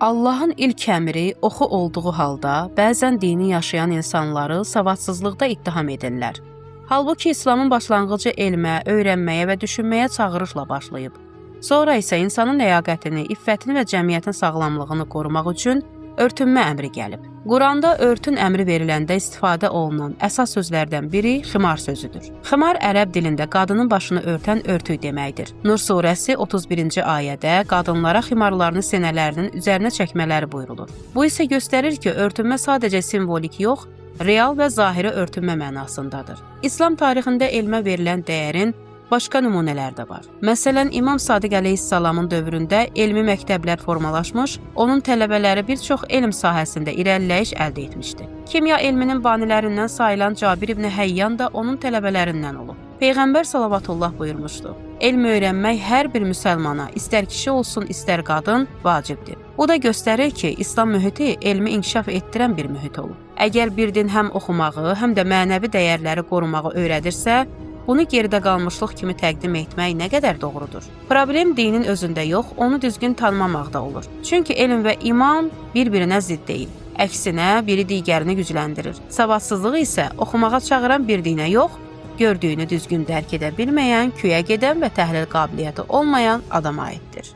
Allahın ilk əmri oxu olduğu halda bəzən dini yaşayan insanları savadsızlıqda ittiham edirlər. Halbuki İslamın başlanğıcı elmə, öyrənməyə və düşünməyə çağırışla başlayıb. Sonra isə insanın ləyaqətini, iffətini və cəmiyyətin sağlamlığını qorumaq üçün örtünmə əmri gəlib. Quranda örtün əmri veriləndə istifadə olunan əsas sözlərdən biri ximar sözüdür. Ximar ərəb dilində qadının başını örtən örtük deməkdir. Nur surəsi 31-ci ayədə qadınlara ximarlarını sinələrinin üzərinə çəkmələri buyurulur. Bu isə göstərir ki, örtünmə sadəcə simvolik yox, real və zahiri örtünmə mənasındadır. İslam tarixində elmə verilən dəyərin başqa nümunələr də var. Məsələn, İmam Sadiq əleyhissalamın dövründə elmi məktəblər formalaşmış, onun tələbələri bir çox elm sahəsində irəliləyiş əldə etmişdi. Kimya elminin banilərindən sayılan Cabir ibn Həyyan da onun tələbələrindən olub. Peyğəmbər salavatullah buyurmuşdu: elm öyrənmək hər bir müsəlmana, istər kişi olsun, istər qadın, vacibdir. Bu da göstərir ki, İslam mühiti elmi inkişaf etdirən bir mühit olub. Əgər bir din həm oxumağı, həm də mənəvi dəyərləri qorumağı öyrədirsə, bunu geridə qalmışlıq kimi təqdim etmək nə qədər doğrudur? Problem dinin özündə yox, onu düzgün tanımamaqda olur. Çünki elm və iman bir-birinə zidd deyil. Əksinə, biri digərini gücləndirir. Savadsızlıq isə oxumağa çağıran bir dinə yox, gördüyünü düzgün dərk edə bilməyən, küyə gedən və təhlil qabiliyyəti olmayan adama aiddir.